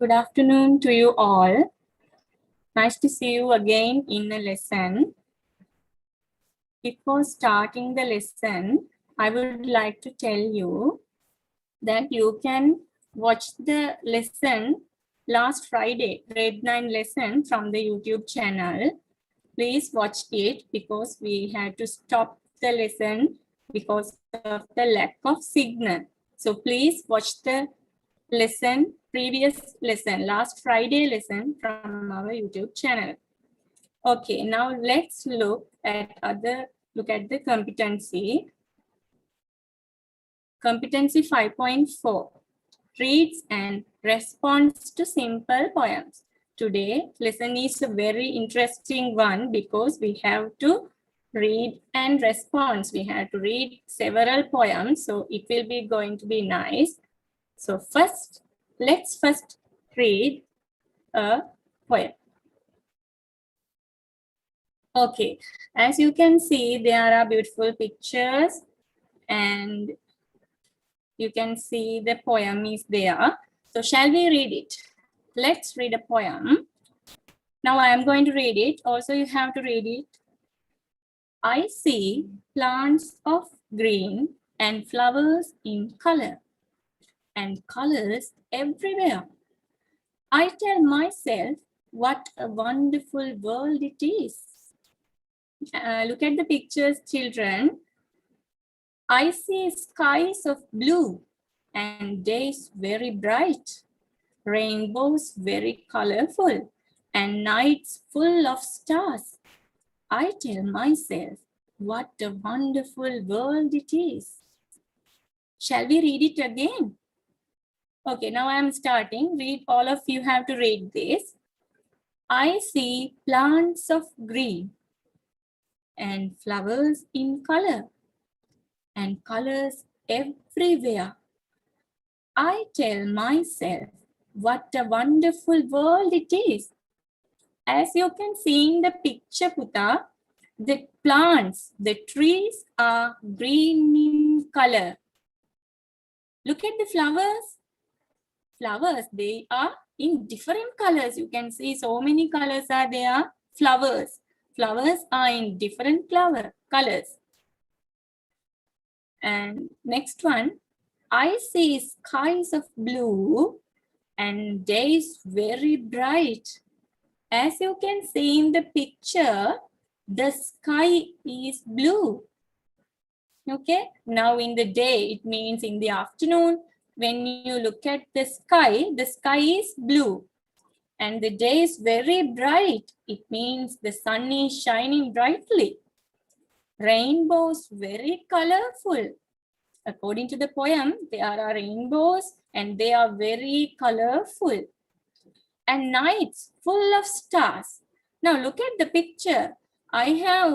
Good afternoon to you all. Nice to see you again in a lesson. Before starting the lesson, I would like to tell you that you can watch the lesson last Friday, grade 9 lesson from the YouTube channel. Please watch it because we had to stop the lesson because of the lack of signal. So please watch the previous lesson, last Friday lesson from our YouTube channel. Okay, now let's look at the competency. Competency 5.4, reads and responds to simple poems. Today, lesson is a very interesting one because we have to read and respond. We have to read several poems, so it will be going to be nice. So let's first read a poem. Okay, as you can see, there are beautiful pictures and you can see the poem is there. So shall we read it? Let's read a poem. Now I am going to read it. Also, you have to read it. I see plants of green and flowers in color and colors everywhere. I tell myself what a wonderful world it is. Look at the pictures, children. I see skies of blue and days very bright, rainbows very colorful, and nights full of stars. I tell myself what a wonderful world it is. Shall we read it again? Okay, now I am starting. Read, all of you have to read this. I see plants of green and flowers in color and colors everywhere. I tell myself what a wonderful world it is. As you can see in the picture, Puta, the plants, the trees are green in color. Look at the flowers. Flowers, they are in different colors. You can see so many colors are there. Flowers. Flowers are in different colors. And next one, I see skies of blue and days very bright. As you can see in the picture, the sky is blue. Okay, now in the day, it means in the afternoon, when you look at the sky is blue. And the day is very bright. It means the sun is shining brightly. Rainbows very colorful. According to the poem, there are rainbows and they are very colorful. And nights full of stars. Now look at the picture. I have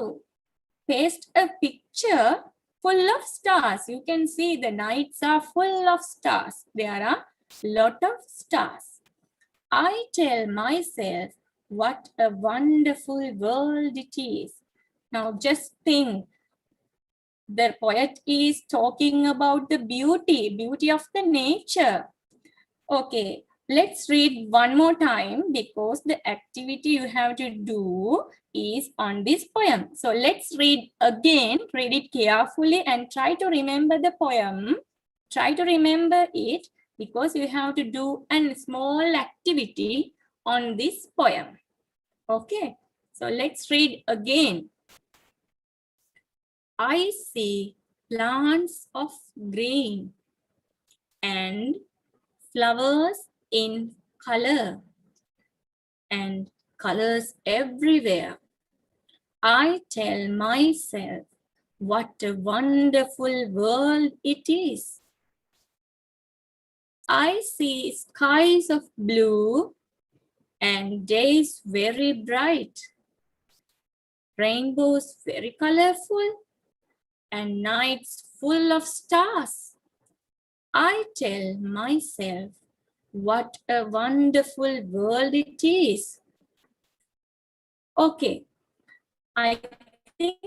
pasted a picture full of stars. You can see the nights are full of stars. There are a lot of stars. I tell myself what a wonderful world it is. Now just think, the poet is talking about the beauty of the nature. Okay, let's read one more time because the activity you have to do is on this poem. So let's read again, read it carefully and try to remember the poem. Try to remember it because you have to do a small activity on this poem. Okay, so let's read again. I see plants of green and flowers in color and colors everywhere. I tell myself what a wonderful world it is. I see skies of blue and days very bright, rainbows very colorful, and nights full of stars. I tell myself what a wonderful world it is. Okay, I think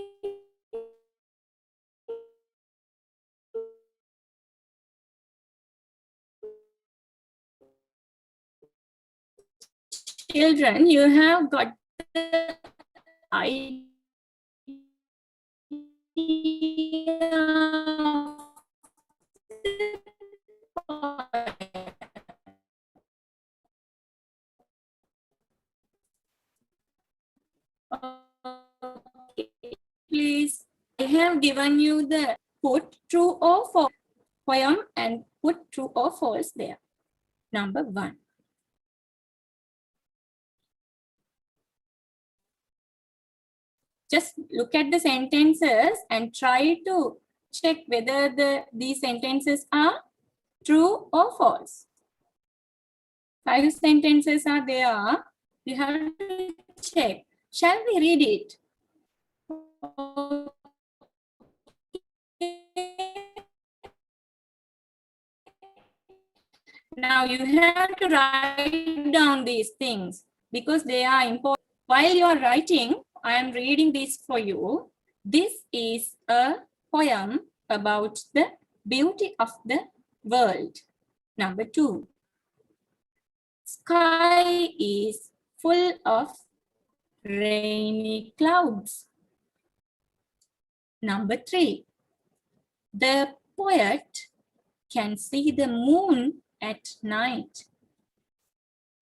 children, you have got the idea Okay, please. I have given you the put true or false poem and put true or false there. Number 1. Just look at the sentences and try to check whether these sentences are true or false. 5 sentences are there. You have to check. Shall we read it? Now you have to write down these things because they are important. While you are writing, I am reading this for you. This is a poem about the beauty of the world. Number 2. Sky is full of rainy clouds. Number 3. The poet can see the moon at night.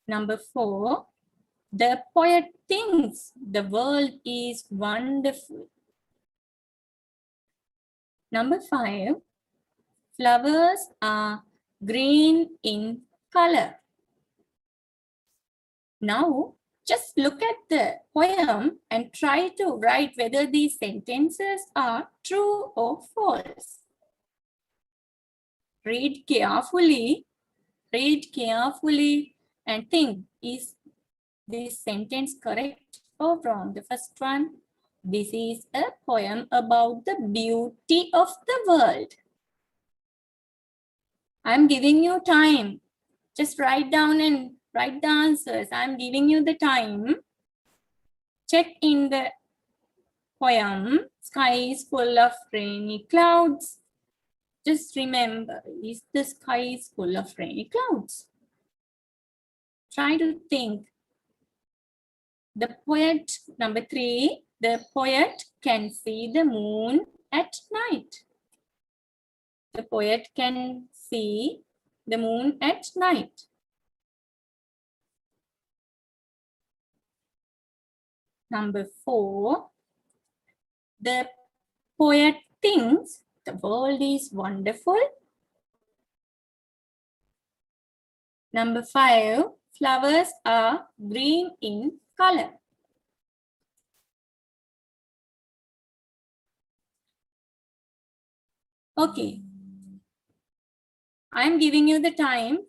Number 4. The poet thinks the world is wonderful. Number 5. Flowers are green in color. Now, just look at the poem and try to write whether these sentences are true or false. Read carefully and think, is this sentence correct or wrong? The first one, this is a poem about the beauty of the world. I'm giving you time. Just write down and write the answers. I'm giving you the time. Check in the poem. Sky is full of rainy clouds. Just remember, is the sky is full of rainy clouds? Try to think. The poet, number 3, the poet can see the moon at night. The poet can see the moon at night. Number 4, the poet thinks the world is wonderful. Number 5, flowers are green in color. Okay. I am giving you the time.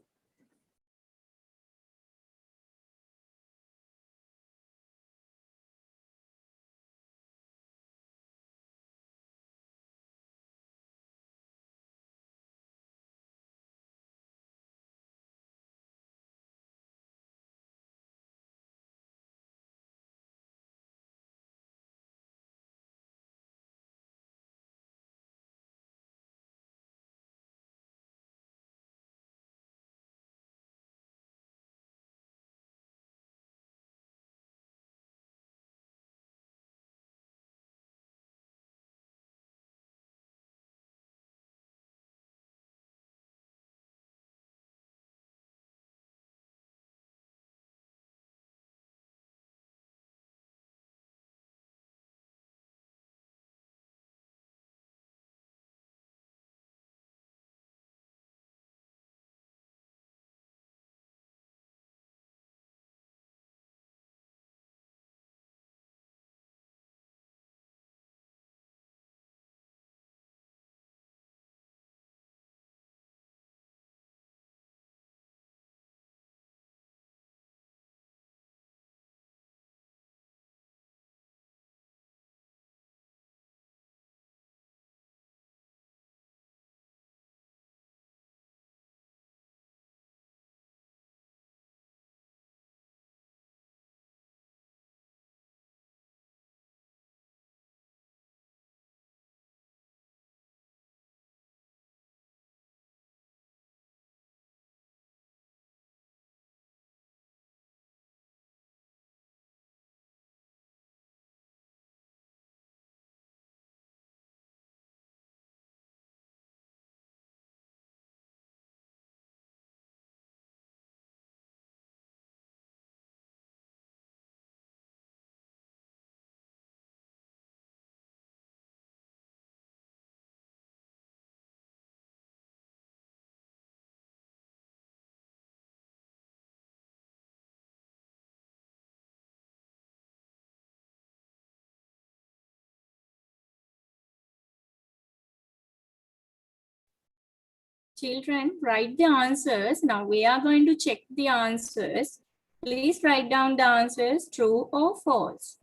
Children, write the answers. Now we are going to check the answers. Please write down the answers, true or false.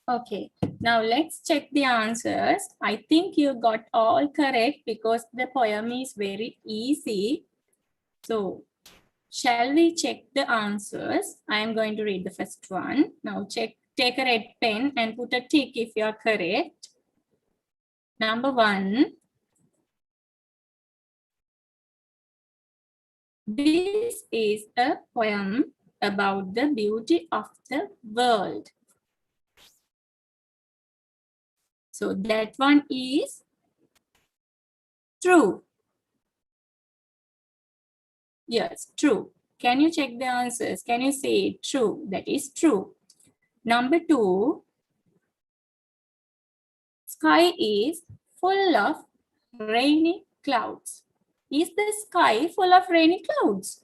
Okay, now let's check the answers. I think you got all correct because the poem is very easy. So, shall we check the answers? I am going to read the first one. Now take a red pen and put a tick if you are correct. Number 1. This is a poem about the beauty of the world. So that one is true. Yes, true. Can you check the answers? Can you say true? That is true. Number 2, sky is full of rainy clouds. Is the sky full of rainy clouds?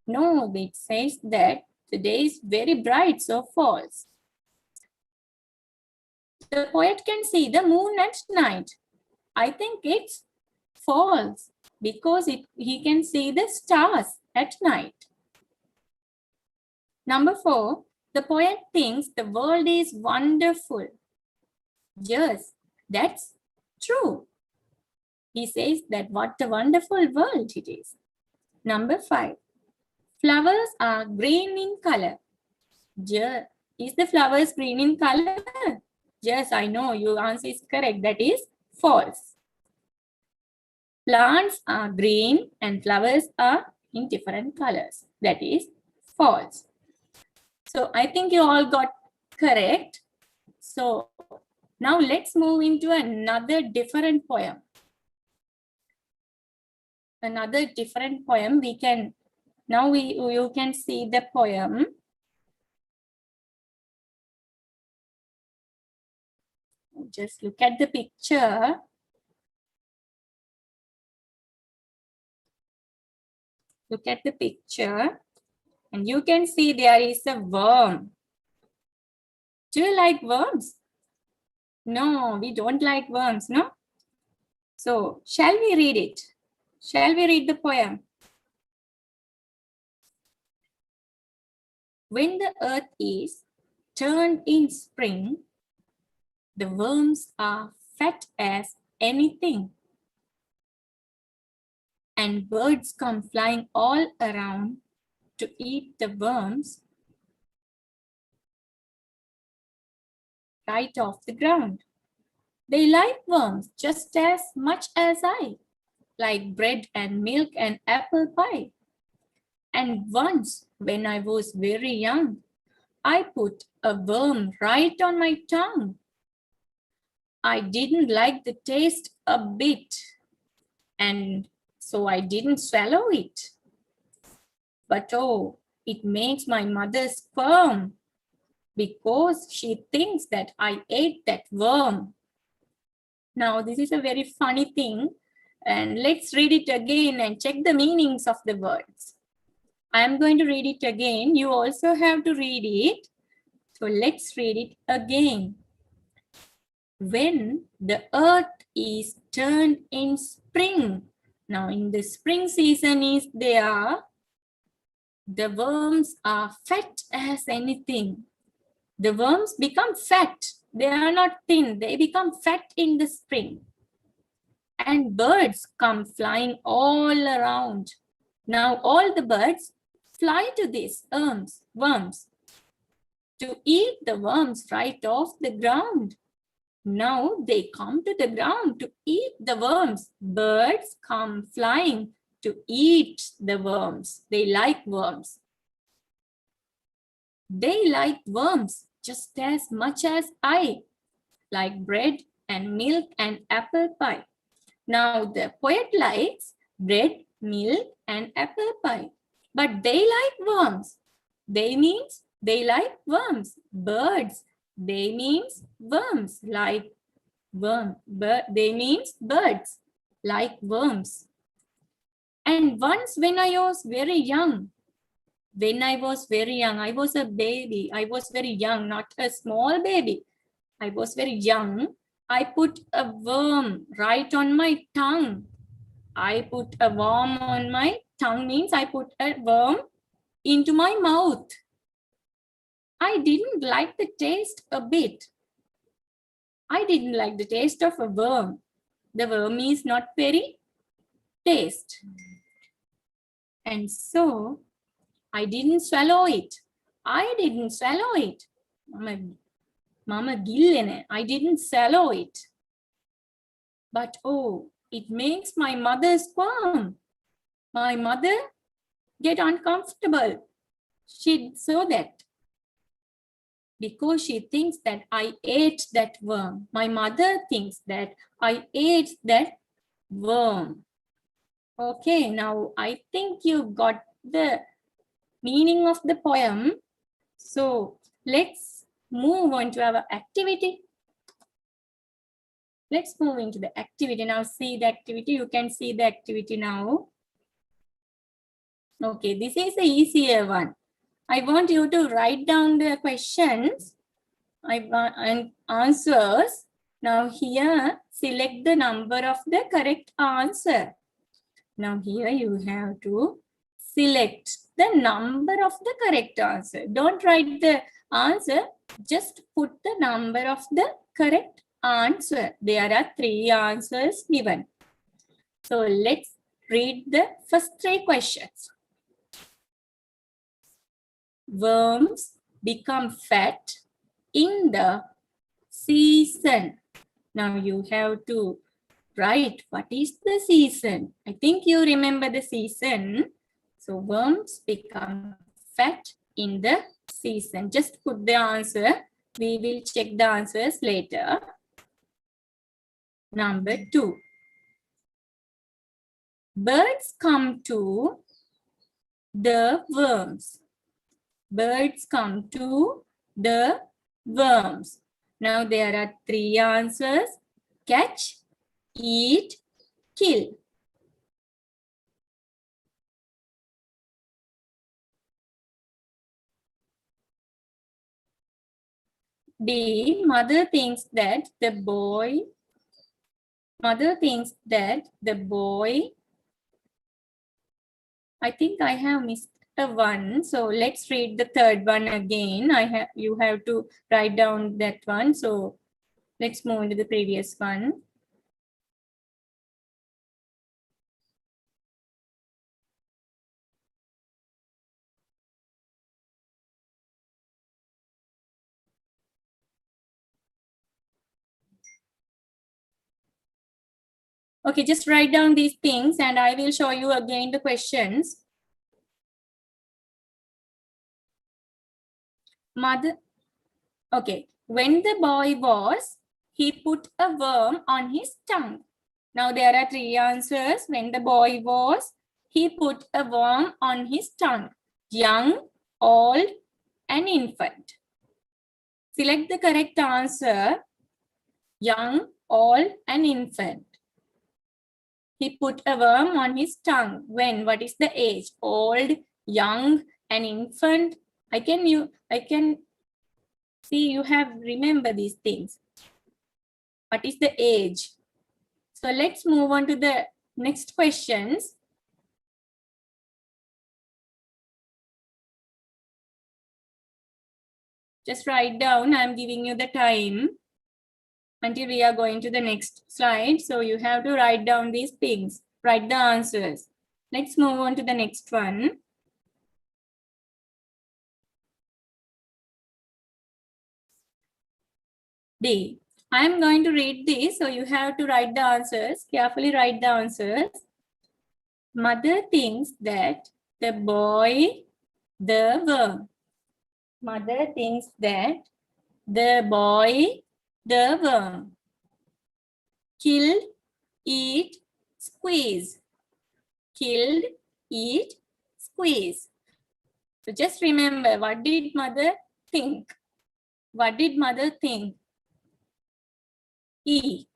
No, it says that the day is very bright, so false. The poet can see the moon at night. I think it's false because he can see the stars at night. Number 4, the poet thinks the world is wonderful. Yes, that's true. He says that what a wonderful world it is. Number 5, flowers are green in color. Yes, is the flowers green in color? Yes, I know your answer is correct. That is false. Plants are green and flowers are in different colors. That is false. So I think you all got correct. So now let's move into another different poem. Another different poem. You can see the poem. Just look at the picture. Look at the picture and you can see there is a worm. Do you like worms? No, we don't like worms, no? So, shall we read it? Shall we read the poem? When the earth is turned in spring, the worms are fat as anything. And birds come flying all around to eat the worms right off the ground. They like worms just as much as I like bread and milk and apple pie. And once, when I was very young, I put a worm right on my tongue. I didn't like the taste a bit, and so I didn't swallow it. But oh, it makes my mother squirm because she thinks that I ate that worm. Now, this is a very funny thing, and let's read it again and check the meanings of the words. I am going to read it again. You also have to read it. So let's read it again. When the earth is turned in spring. Now in the spring season is there. The worms are fat as anything. The worms become fat. They are not thin. They become fat in the spring. And birds come flying all around. Now all the birds fly to these worms to eat the worms right off the ground. Now they come to the ground to eat the worms. Birds come flying to eat the worms. They like worms. They like worms just as much as I like bread and milk and apple pie. Now the poet likes bread, milk and apple pie. But they like worms. They means they like worms. Birds. They means worms like worm. They means birds like worms. And once when I was very young, I was a baby. I was very young, not a small baby. I was very young. I put a worm right on my tongue. I put a worm on my tongue means I put a worm into my mouth. I didn't like the taste a bit. I didn't like the taste of a worm. The worm is not very taste. And so I didn't swallow it. I didn't swallow it. Mama gillene. I didn't swallow it. But oh, it makes my mother squirm. My mother get uncomfortable. She saw that because she thinks that I ate that worm. My mother thinks that I ate that worm. Okay, now I think you got the meaning of the poem. So let's move on to our activity. Let's move into the activity. Now see the activity. You can see the activity now. Okay, this is the easier one. I want you to write down the questions and answers. Now here, select the number of the correct answer. Now here you have to select the number of the correct answer. Don't write the answer, just put the number of the correct answer. There are 3 answers given. So let's read the first 3 questions. Worms become fat in the season. Now you have to write what is the season. I think you remember the season. So worms become fat in the season. Just put the answer. We will check the answers later. Number 2. Birds come to the worms. Birds come to the worms. Now there are 3 answers. Catch, eat, kill. D. Mother thinks that the boy I think I have missed a one. So let's read the third one again. You have to write down that one. So let's move into the previous one. Okay, just write down these things and I will show you again the questions. Mother, okay. When the boy was, he put a worm on his tongue. Now there are 3 answers. When the boy was, he put a worm on his tongue. Young, old, and infant. Select the correct answer. Young, old, and infant. He put a worm on his tongue. When? What is the age? Old, young, and infant. I can see you have remember these things. What is the age? So let's move on to the next questions. Just write down. I'm giving you the time until we are going to the next slide. So you have to write down these things. Write the answers. Let's move on to the next one. D. I'm going to read this, so you have to write the answers. Carefully write the answers. Mother thinks that the boy, the worm. Mother thinks that the boy, the worm. Killed, eat, squeeze. Killed, eat, squeeze. So just remember, what did mother think? What did mother think? E.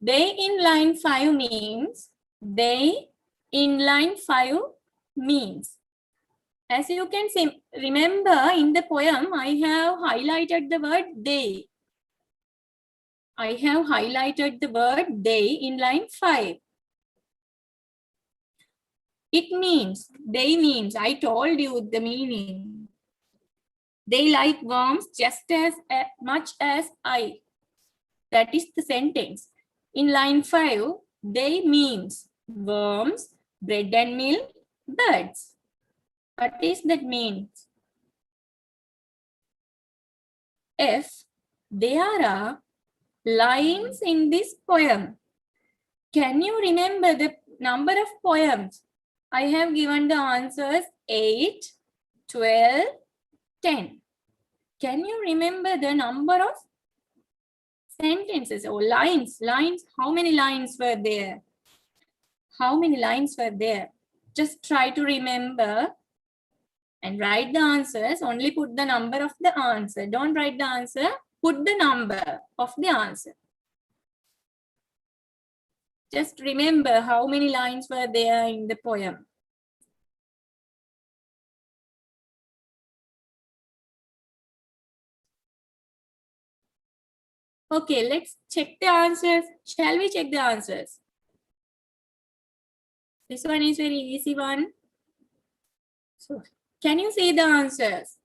They in line 5 means, they in line 5 means. As you can see, remember in the poem, I have highlighted the word they. I have highlighted the word they in line 5. It means, they means, I told you the meaning. They like worms just as much as I. That is the sentence. In line 5, they means worms, bread and milk, birds. What is that means? F. There are lines in this poem. Can you remember the number of poems? I have given the answers 8, 12, 10. Can you remember the number of sentences or lines? Lines, how many lines were there? How many lines were there? Just try to remember and write the answers. Only put the number of the answer. Don't write the answer. Put the number of the answer. Just remember how many lines were there in the poem. Okay, let's check the answers. Shall we check the answers? This one is very easy one. So, can you see the answers?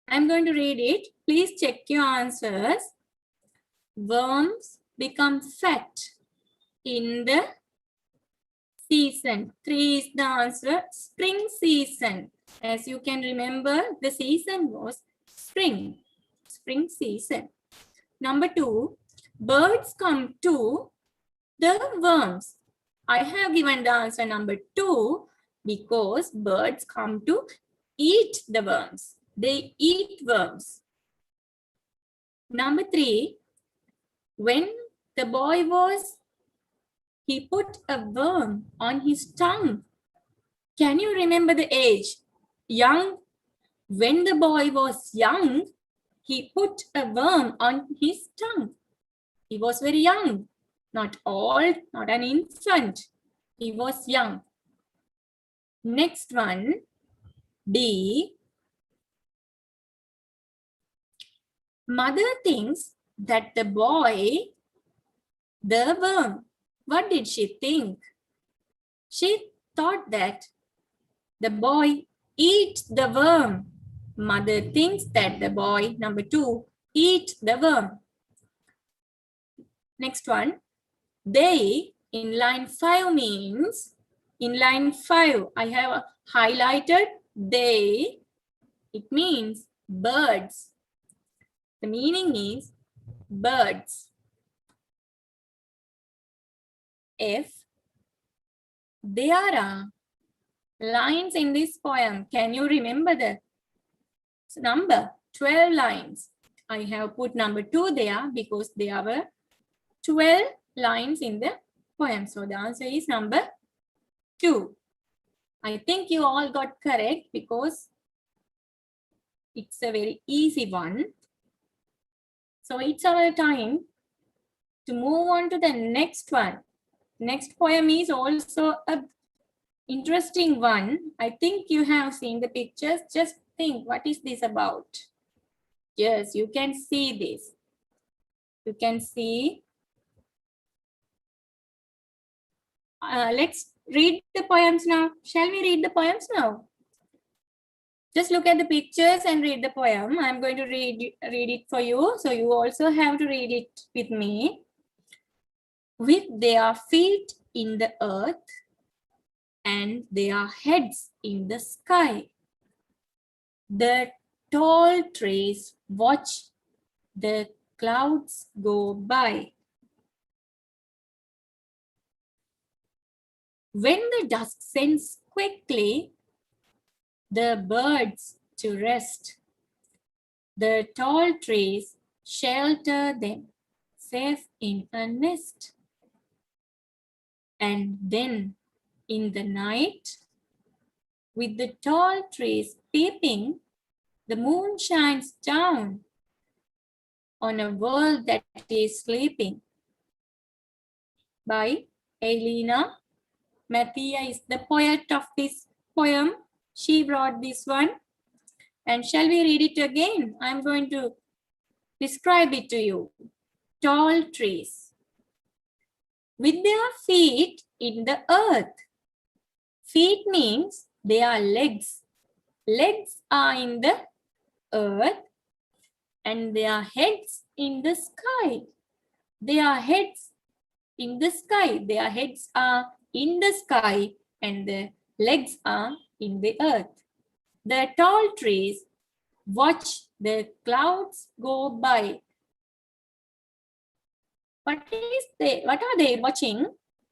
I'm going to read it. Please check your answers. Worms become fat in the season. 3 is the answer. Spring season. As you can remember, the season was spring. Spring season. Number 2, birds come to the worms. I have given the answer number 2 because birds come to eat the worms. They eat worms. Number 3, when the boy was, he put a worm on his tongue. Can you remember the age? Young. When the boy was young, he put a worm on his tongue. He was very young, not old, not an infant. He was young. Next one, D. Mother thinks that the boy, the worm. What did she think? She thought that the boy eats the worm. Mother thinks that the boy, number 2, eat the worm. Next one, they in line 5 means, in line 5, I have highlighted they. It means birds. The meaning is birds. F. There are lines in this poem. Can you remember the number? 12 lines. I have put number 2 there because there were 12 lines in the poem. So the answer is number 2. I think you all got correct because it's a very easy one. So it's our time to move on to the next one. Next poem is also a interesting one. I think you have seen the pictures. Just think, what is this about? Yes, you can see this. You can see. Let's read the poems now. Shall we read the poems now? Just look at the pictures and read the poem. I'm going to read it for you. So you also have to read it with me. With their feet in the earth and their heads in the sky, the tall trees watch the clouds go by. When the dusk sends quickly the birds to rest, the tall trees shelter them safe in a nest. And then in the night, with the tall trees peeping, the moon shines down on a world that is sleeping. By Elena Mattia is the poet of this poem. She wrote this one. And shall we read it again? I'm going to describe it to you. Tall trees with their feet in the earth. Feet means they are legs. Legs are in the earth and their heads in the sky. Their heads in the sky. Their heads are in the sky and the legs are in the earth. The tall trees watch the clouds go by. What are they watching?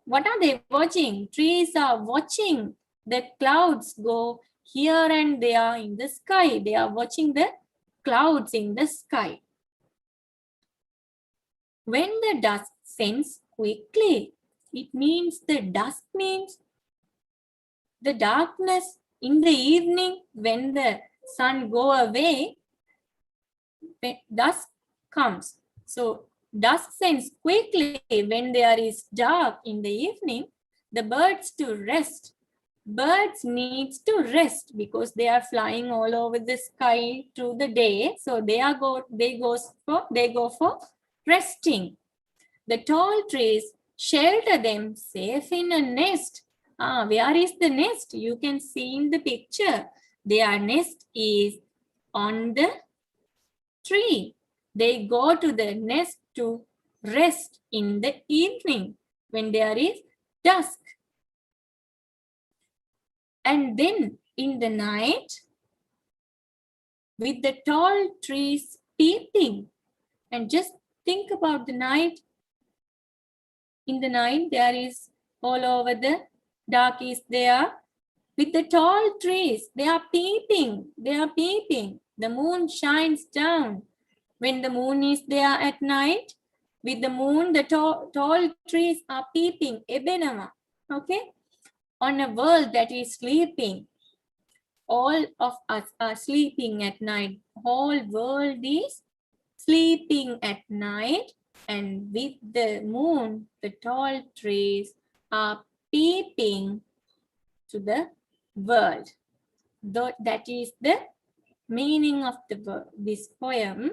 What are they watching? Trees are watching the clouds go here and there in the sky. They are watching the clouds in the sky. When the dusk sends quickly, it means the dusk means the darkness in the evening when the sun go away, when dusk comes. So dusk sends quickly when there is dark in the evening, the birds to rest. Birds need to rest because they are flying all over the sky through the day. So they go for resting. The tall trees shelter them safe in a nest. Where is the nest? You can see in the picture. Their nest is on the tree. They go to the nest to rest in the evening when there is dusk. And then in the night, with the tall trees peeping, and just think about the night. In the night, there is all over the dark is there. With the tall trees, they are peeping. They are peeping. The moon shines down. When the moon is there at night, with the moon, the tall trees are peeping. Ebenama. Okay? On a world that is sleeping. All of us are sleeping at night. Whole world is sleeping at night. And with the moon, the tall trees are peeping to the world. That is the meaning of this poem.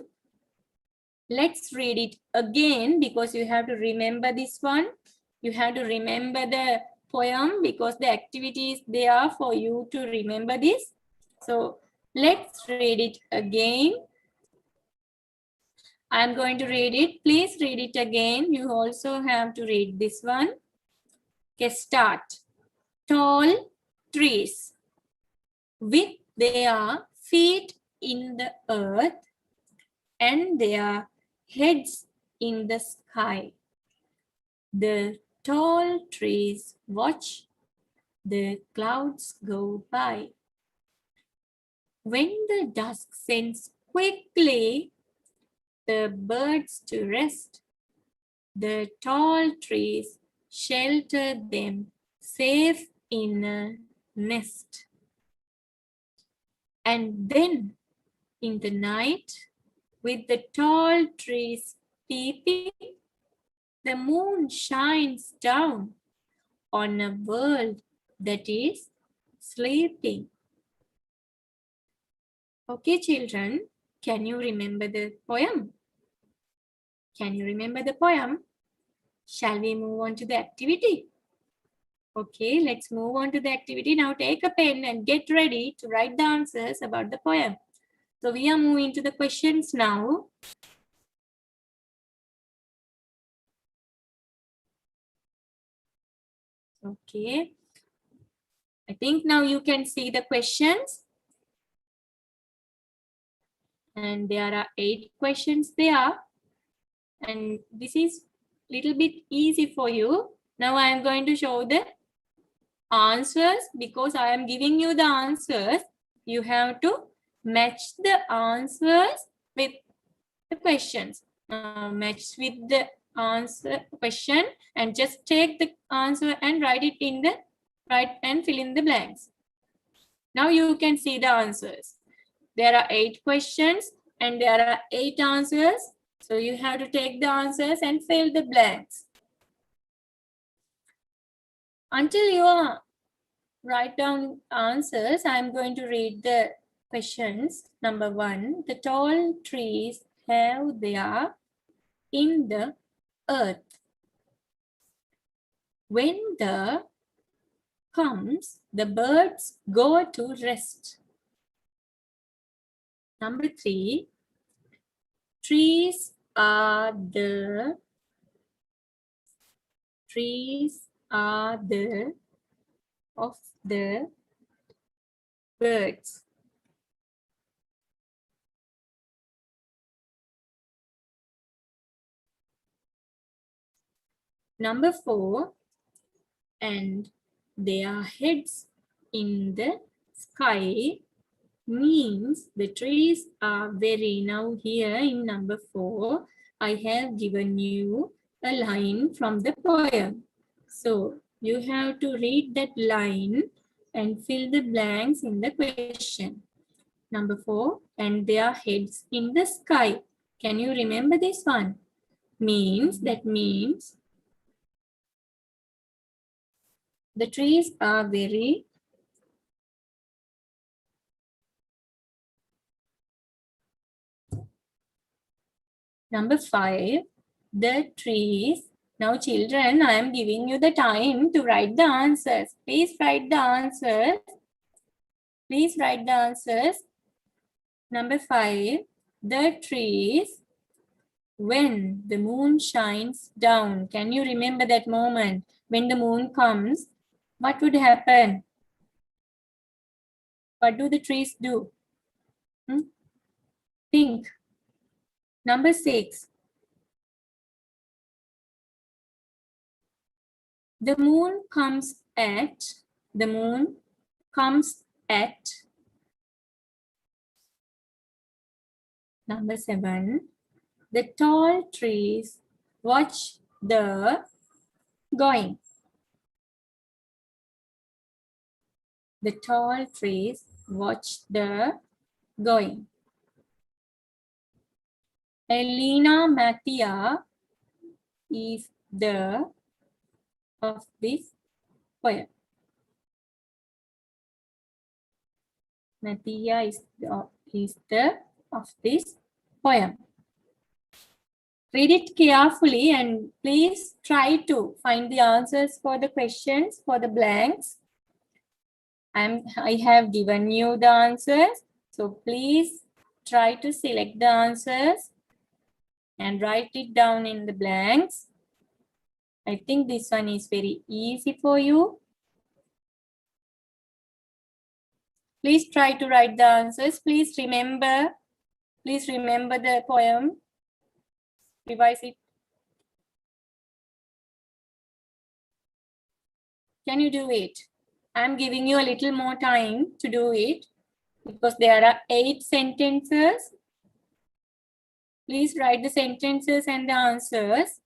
Let's read it again because you have to remember this one. You have to remember the poem because the activity is there for you to remember this. So let's read it again. I'm going to read it. Please read it again. You also have to read this one. Okay, start. Tall trees with their feet in the earth and their heads in the sky. The tall trees watch the clouds go by. When the dusk sends quickly the birds to rest, the tall trees shelter them safe in a nest. And then in the night, with the tall trees peeping, the moon shines down on a world that is sleeping. Okay, children, can you remember the poem? Can you remember the poem? Shall we move on to the activity? Okay, let's move on to the activity. Now take a pen and get ready to write the answers about the poem. So we are moving to the questions now. Okay. I think now you can see the questions. And there are 8 questions there. And this is a little bit easy for you. Now I am going to show the answers because I am giving you the answers. You have to match the answers with the questions. match with the answer question and just take the answer and write it in the and fill in the blanks. Now you can see the answers. There are 8 questions and there are 8 answers. So you have to take the answers and fill the blanks. Until you write down answers, I'm going to read the questions. Number 1, the tall trees have their in the earth. When the comes, the birds go to rest. Number 3, trees are the of the birds. Number 4, and their heads in the sky means the trees are very. Now here in number 4, I have given you a line from the poem. So you have to read that line and fill the blanks in the question. Number 4, and their heads in the sky. Can you remember this one? That means the trees are very. Number 5, the trees. Now children, I am giving you the time to write the answers. Please write the answers. Please write the answers. Number 5, the trees when the moon shines down. Can you remember that moment? When the moon comes, what would happen? What do the trees do? Think. Number 6, the moon comes at. Number 7, the tall trees watch the going. The tall trees watch the going. Elena Mattia is the of this poem. Mattia is the of this poem. Read it carefully and please try to find the answers for the questions, for the blanks. I have given you the answers. So please try to select the answers and write it down in the blanks. I think this one is very easy for you. Please try to write the answers. Please remember the poem. Revise it. Can you do it? I'm giving you a little more time to do it because there are 8 sentences. Please write the sentences and the answers.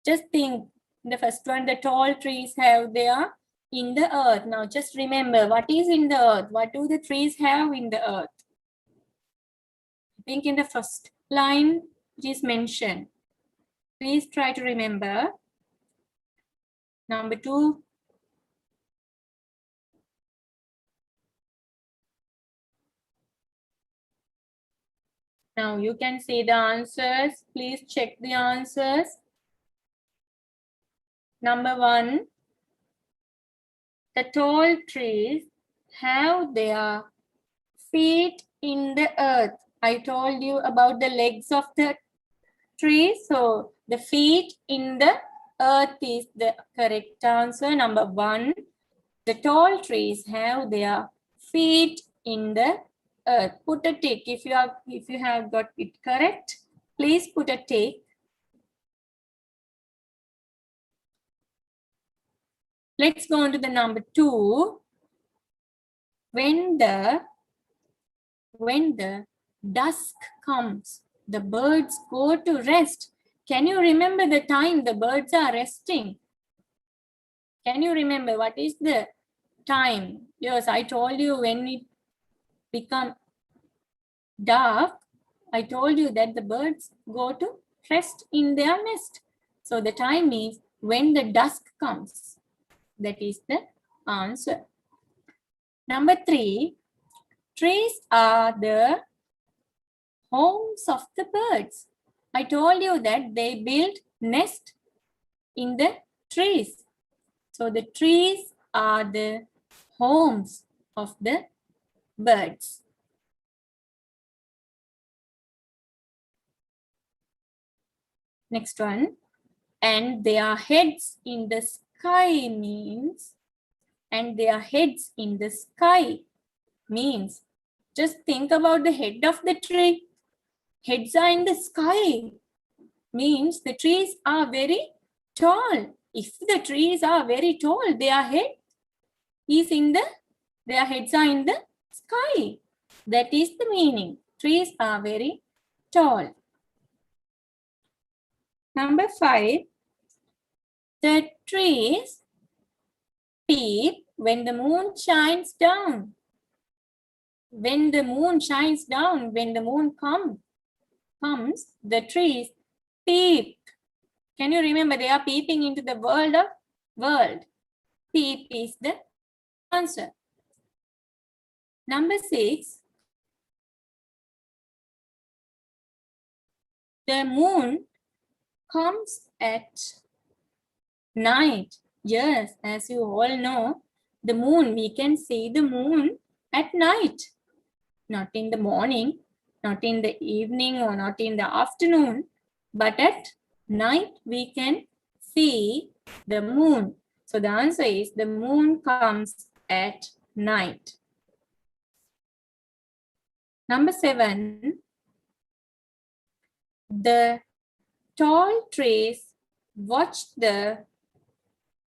Just think, the first one, the tall trees have their in the earth. Now just remember, what is in the earth? What do the trees have in the earth? I think in the first line it is mentioned. Please try to remember. Number 2. Now you can see the answers. Please check the answers. Number 1. The tall trees have their feet in the earth. I told you about the legs of the tree. So the feet in the earth is the correct answer. Number 1. The tall trees have their feet in the earth. Put a tick if you have got it correct. Please put a tick. Let's go on to the number 2. When the dusk comes, the birds go to rest. Can you remember the time the birds are resting? Can you remember what is the time? Yes, I told you when it become dark, I told you that the birds go to rest in their nest. So the time is when the dusk comes. That is the answer. Number 3, trees are the homes of the birds. I told you that they build nest in the trees. So the trees are the homes of the birds. Next one. And their heads in the sky means, and their heads in the sky means, just think about the head of the tree. Heads are in the sky means the trees are very tall. If the trees are very tall, their head is in the, their heads are in the sky. That is the meaning. Trees are very tall. Number 5, the trees peep when the moon shines down. When the moon shines down, when the moon comes, the trees peep. Can you remember they are peeping into the world? Peep is the answer. Number 6, the moon comes at night. Yes, as you all know, the moon, we can see the moon at night. Not in the morning, not in the evening or not in the afternoon, but at night we can see the moon. So the answer is the moon comes at night. Number 7, the tall trees watch the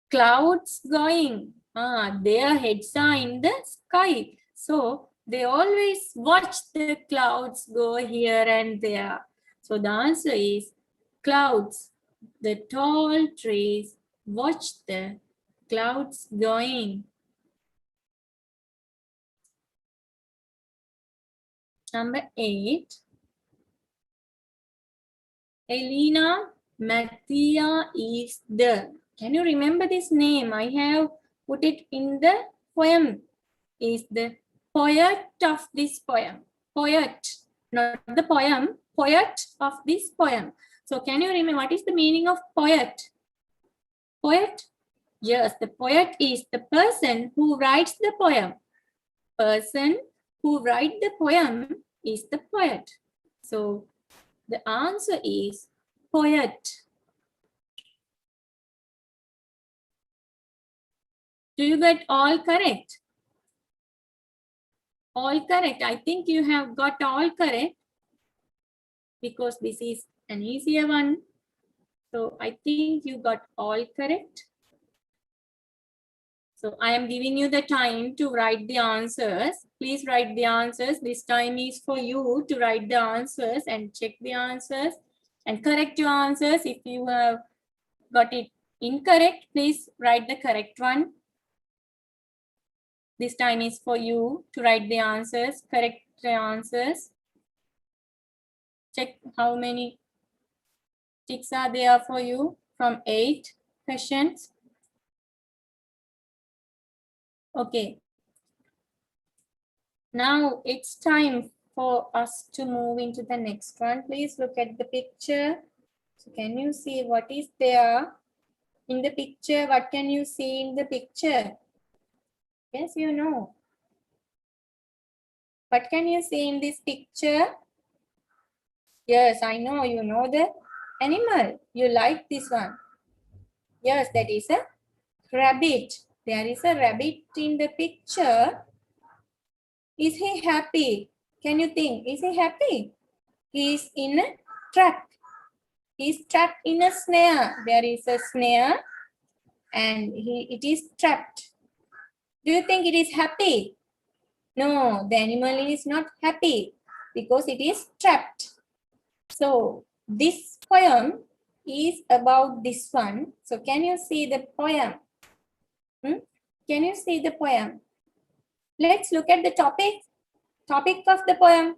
clouds going. Their heads are in the sky. So they always watch the clouds go here and there. So the answer is clouds. The tall trees watch the clouds going. Number 8. Elena Mathia is the. Can you remember this name? I have put it in the poem. Is the poet of this poem. Poet, not the poem, poet of this poem. So can you remember what is the meaning of poet? Poet? Yes, the poet is the person who writes the poem. Person who writes the poem is the poet. So the answer is poet. Do you get all correct? All correct. I think you have got all correct because this is an easier one. So I think you got all correct. So I am giving you the time to write the answers. Please write the answers. This time is for you to write the answers and check the answers and correct your answers. If you have got it incorrect, please write the correct one. This time is for you to write the answers, correct the answers. Check how many ticks are there for you from 8 questions. Okay. Now it's time for us to move into the next one. Please look at the picture. So can you see what is there in the picture? What can you see in the picture? Yes, you know. What can you see in this picture? Yes, I know you know the animal. You like this one. Yes, that is a rabbit. There is a rabbit in the picture. Is he happy? Can you think? Is he happy? He is in a trap. He is trapped in a snare. There is a snare and it is trapped. Do you think it is happy? No, the animal is not happy because it is trapped. So this poem is about this one. So can you see the poem? Can you see the poem? Let's look at the topic. Topic of the poem.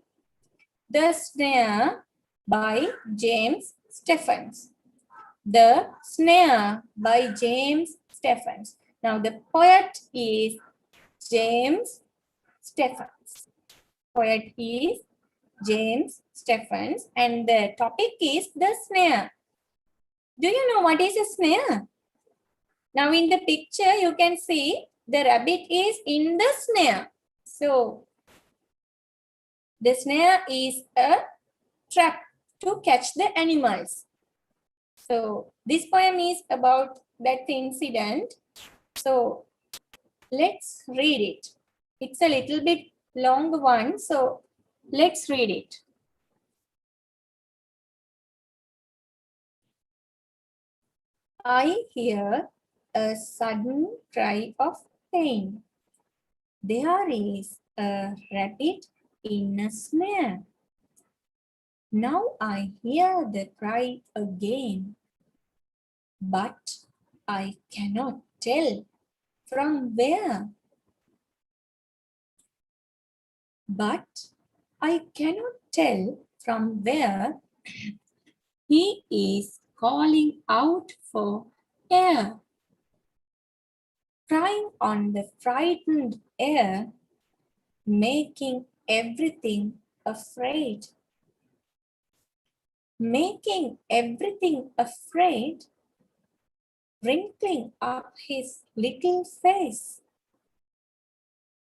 The Snare by James Stephens. The Snare by James Stephens. Now the poet is James Stephens. Poet is James Stephens and the topic is the snare. Do you know what is a snare? Now in the picture you can see the rabbit is in the snare. So the snare is a trap to catch the animals. So this poem is about that incident. So let's read it. It's a little bit long one, so let's read it. I hear a sudden cry of pain. There is a rabbit in a snare. Now I hear the cry again, but I cannot tell from where. But I cannot tell from where he is calling out for air. Crying on the frightened air, making everything afraid. Making everything afraid, wrinkling up his little face.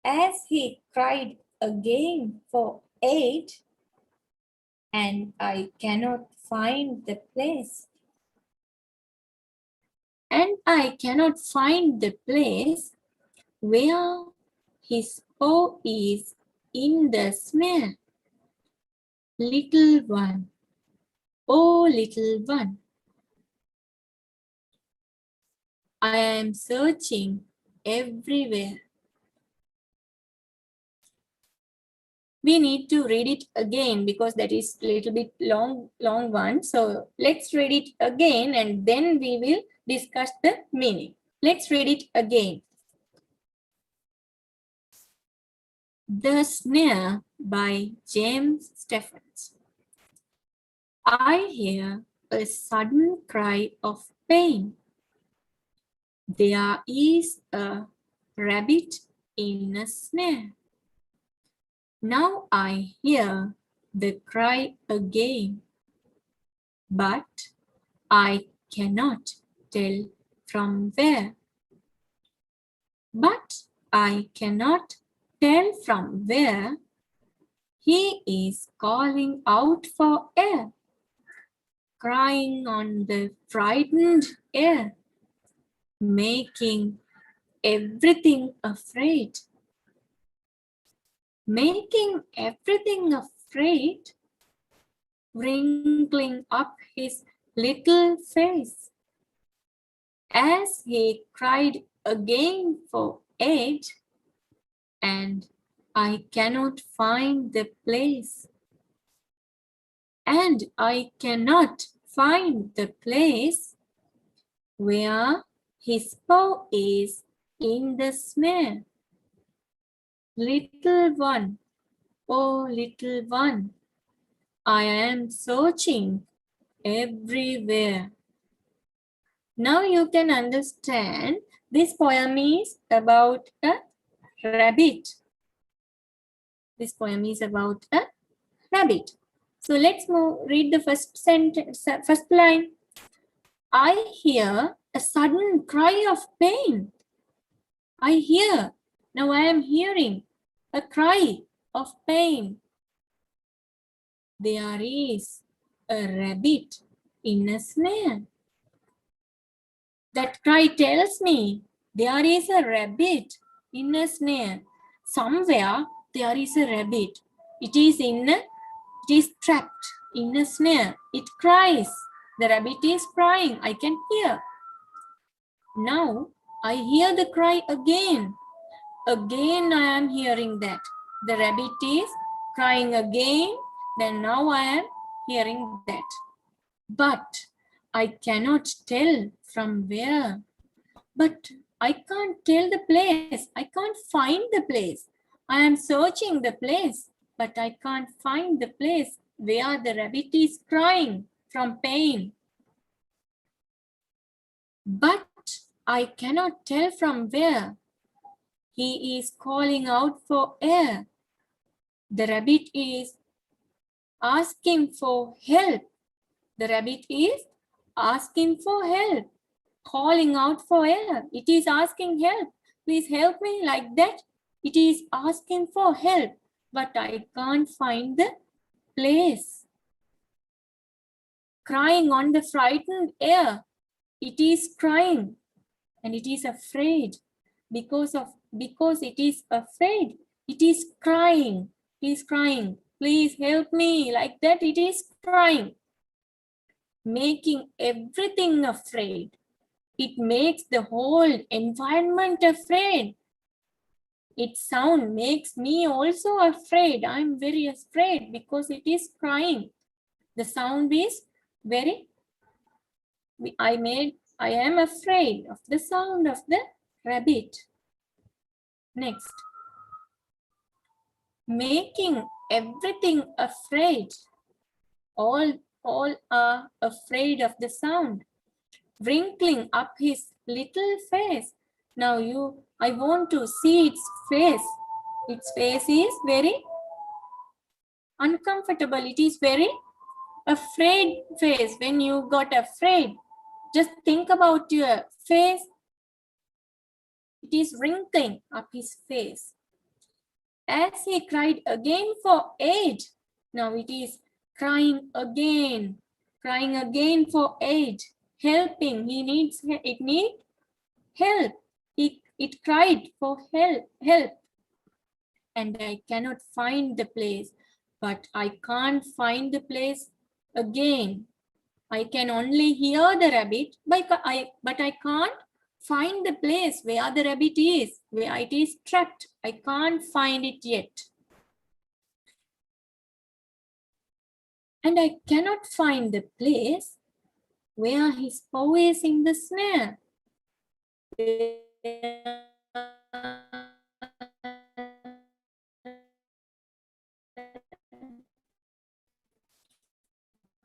As he cried again for aid, and I cannot find the place. And I cannot find the place where his paw is in the snare. Little one, oh little one, I am searching everywhere. We need to read it again because that is a little bit long one. So let's read it again and then we will discuss the meaning. Let's read it again. The Snare by James Stephens. I hear a sudden cry of pain. There is a rabbit in a snare. Now I hear the cry again, but I cannot tell from where. But I cannot tell from where he is calling out for air, crying on the frightened air, making everything afraid. Making everything afraid, wrinkling up his little face. As he cried again for aid, and I cannot find the place. And I cannot find the place where his paw is in the snare. Little one, oh little one, I am searching everywhere. Now you can understand this poem is about a rabbit. This poem is about a rabbit. So let's read the first sentence, first line. I hear a sudden cry of pain. I hear, now I am hearing a cry of pain. There is a rabbit in a snare. That cry tells me there is a rabbit in a snare. Somewhere there is a rabbit. It is trapped in a snare. It cries. The rabbit is crying. I can hear. Now I hear the cry again, Again, I am hearing that. The rabbit is crying again. Then now I am hearing that. But I cannot tell from where. But I can't tell the place. I can't find the place. I am searching the place, but I can't find the place where the rabbit is crying from pain. But I cannot tell from where. He is calling out for air. The rabbit is asking for help. The rabbit is asking for help, calling out for air. It is asking help. Please help me, like that. It is asking for help, but I can't find the place. Crying on the frightened air. It is crying and it is afraid because it is afraid. It is crying. It is crying. Please help me, like that. It is crying, making everything afraid. It makes the whole environment afraid. Its sound makes me also afraid. I'm very afraid because it is crying. The sound is very, I am afraid of the sound of the rabbit. Next. Making everything afraid. All are afraid of the sound. Wrinkling up his little face. Now I want to see its face. Its face is very uncomfortable. It is very afraid face. When you got afraid, just think about your face. It is wrinkling up his face. As he cried again for aid. Now it is crying again for aid. Helping. It needs help. It cried for help. And I cannot find the place. But I can't find the place again. I can only hear the rabbit, but I can't find the place where the rabbit is, where it is trapped. I can't find it yet. And I cannot find the place where his paw is in the snare.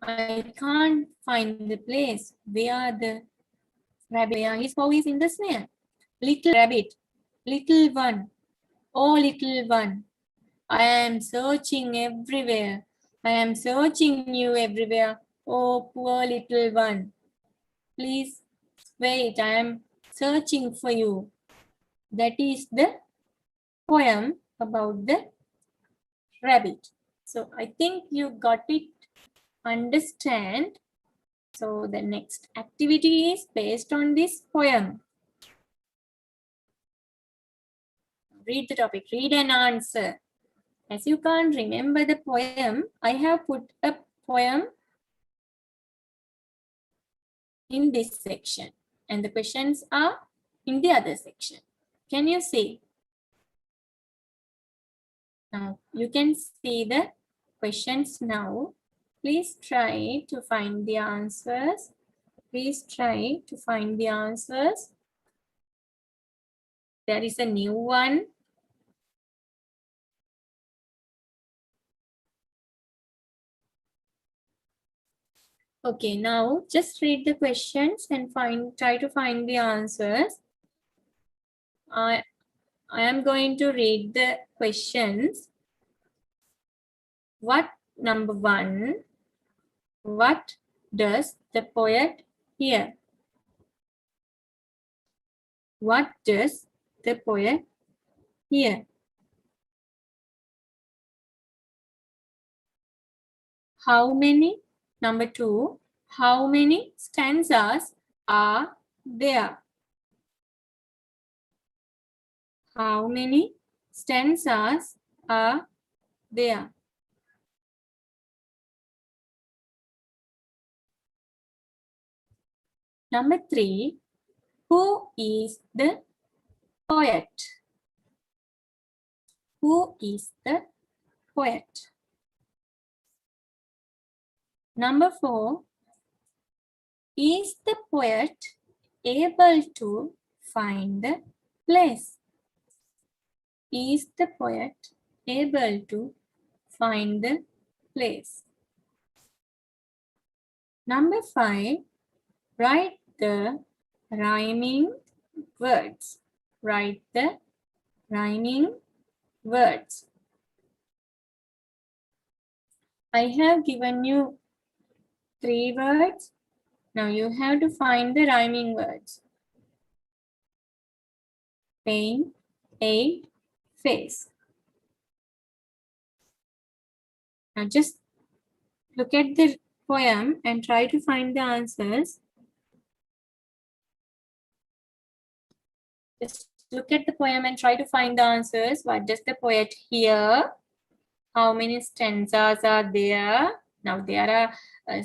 I can't find the place where the rabbit, where his paw is in the snare. Little rabbit, little one, oh little one, I am searching everywhere. I am searching you everywhere. Oh, poor little one. Please wait, I am searching for you. That is the poem about the rabbit. So I think you got it, understand. So the next activity is based on this poem. Read the topic, read and answer. As you can't remember the poem, I have put a poem in this section and the questions are in the other section. Can you see? Now you can see the questions now. Please try to find the answers. Please try to find the answers. There is a new one. Okay, now just read the questions and try to find the answers. I am going to read the questions. Number 1, what does the poet hear? What does the poet hear? How many? Number 2, how many stanzas are there? How many stanzas are there? Number 3, who is the poet? Who is the poet? Number 4, is the poet able to find the place? Is the poet able to find the place? Number 5, write the rhyming words. Write the rhyming words. I have given you 3 words. Now you have to find the rhyming words. Pain, aid, face. Now just look at the poem and try to find the answers. Just look at the poem and try to find the answers. What does the poet hear? How many stanzas are there? Now there are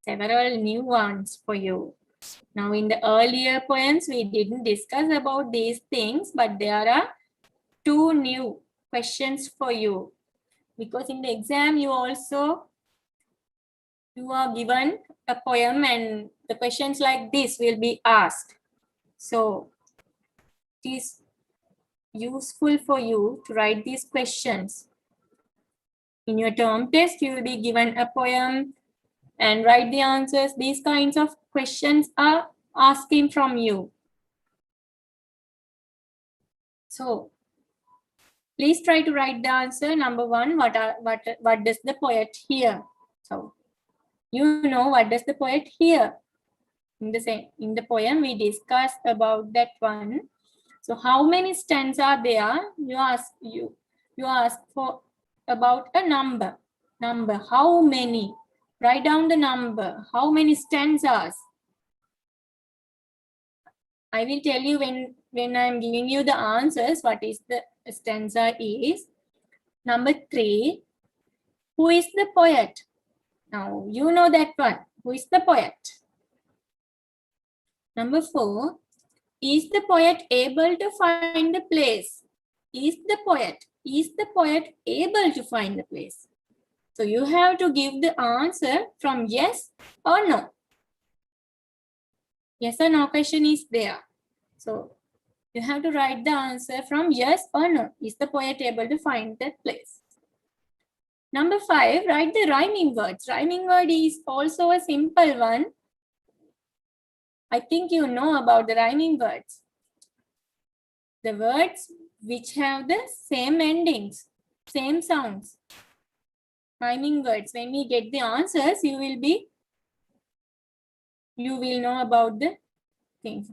several new ones for you. Now in the earlier poems, we didn't discuss about these things, but there are 2 new questions for you. Because in the exam, you are given a poem and the questions like this will be asked. So it is useful for you to write these questions. In your term test, you will be given a poem and write the answers. These kinds of questions are asking from you. So please try to write the answer. Number 1, what does the poet hear? So you know what does the poet hear? In the poem, we discussed about that one. So how many stanzas are there? You ask for about a number. How many? Write down the number. How many stanzas? I will tell you when I'm giving you the answers, what is the stanza is. Number 3, who is the poet? Now, you know that one. Who is the poet? Number 4, is the poet able to find the place? Is the poet able to find the place? So you have to give the answer from yes or no. Yes or no question is there. So you have to write the answer from yes or no. Is the poet able to find that place? Number 5, write the rhyming words. Rhyming word is also a simple one. I think you know about the rhyming words. The words which have the same endings, same sounds. Rhyming words. When we get the answers, you will know about the things.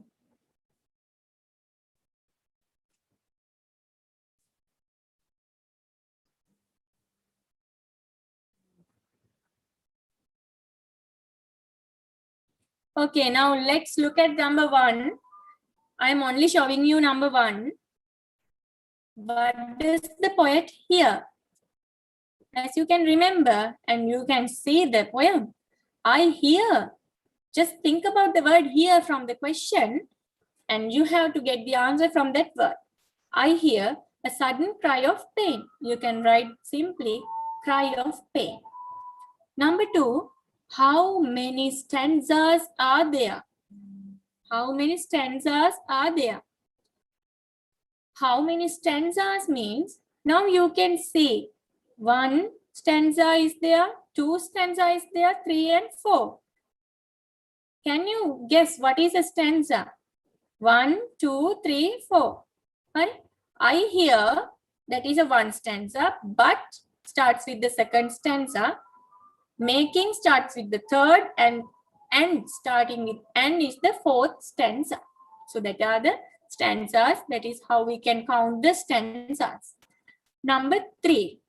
Okay, now let's look at number 1. I am only showing you number 1. What does the poet hear? As you can remember and you can see the poem, I hear. Just think about the word hear from the question and you have to get the answer from that word. I hear a sudden cry of pain. You can write simply cry of pain. Number 2, how many stanzas are there? How many stanzas are there? How many stanzas means, now you can see 1 stanza is there, 2 stanza is there, 3 and 4. Can you guess what is a stanza? 1, 2, 3, 4. I hear that is a 1 stanza, but starts with the 2nd stanza. Making starts with the 3rd and starting with N is the 4th stanza. So that are the stanzas. That is how we can count the stanzas. Number 3,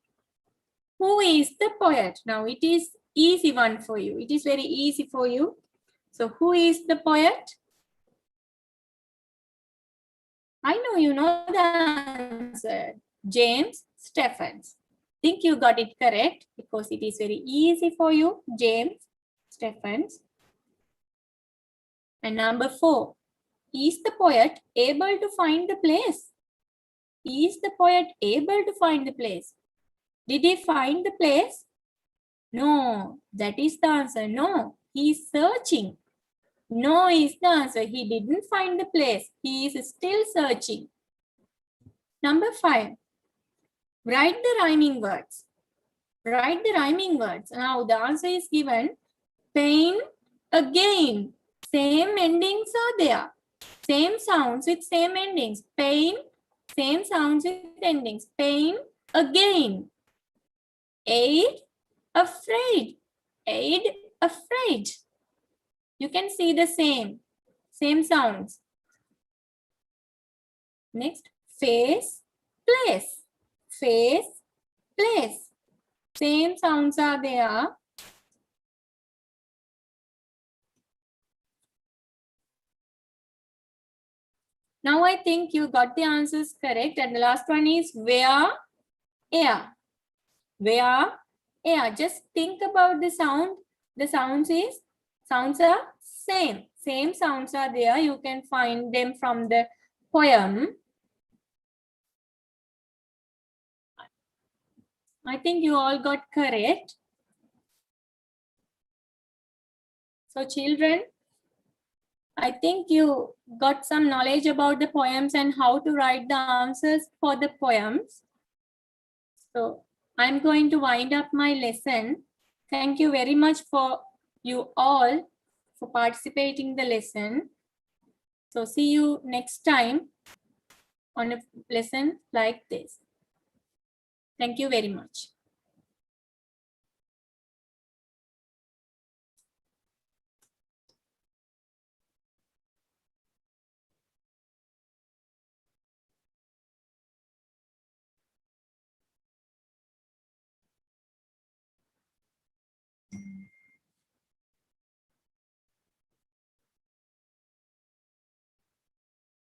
who is the poet? Now it is easy one for you. It is very easy for you. So who is the poet? I know you know the answer. James Stephens. Think you got it correct because it is very easy for you. James Stephens. And number 4, is the poet able to find the place? Is the poet able to find the place? Did he find the place? No, that is the answer. No, he is searching. No is the answer. He didn't find the place. He is still searching. Number 5. Write the rhyming words. Write the rhyming words. Now the answer is given. Pain again. Same endings are there. Same sounds with same endings. Pain. Same sounds with endings. Pain again. Aid, afraid. Aid, afraid. You can see the same sounds. Next, face, place. Face, place. Same sounds are there. Now I think you got the answers correct. And the last one is where, air. Where, air. Just think about the sound. The sounds are same. Same sounds are there. You can find them from the poem. I think you all got correct. So children, I think you got some knowledge about the poems and how to write the answers for the poems. So I'm going to wind up my lesson. Thank you very much for you all for participating in the lesson. So see you next time on a lesson like this. Thank you very much.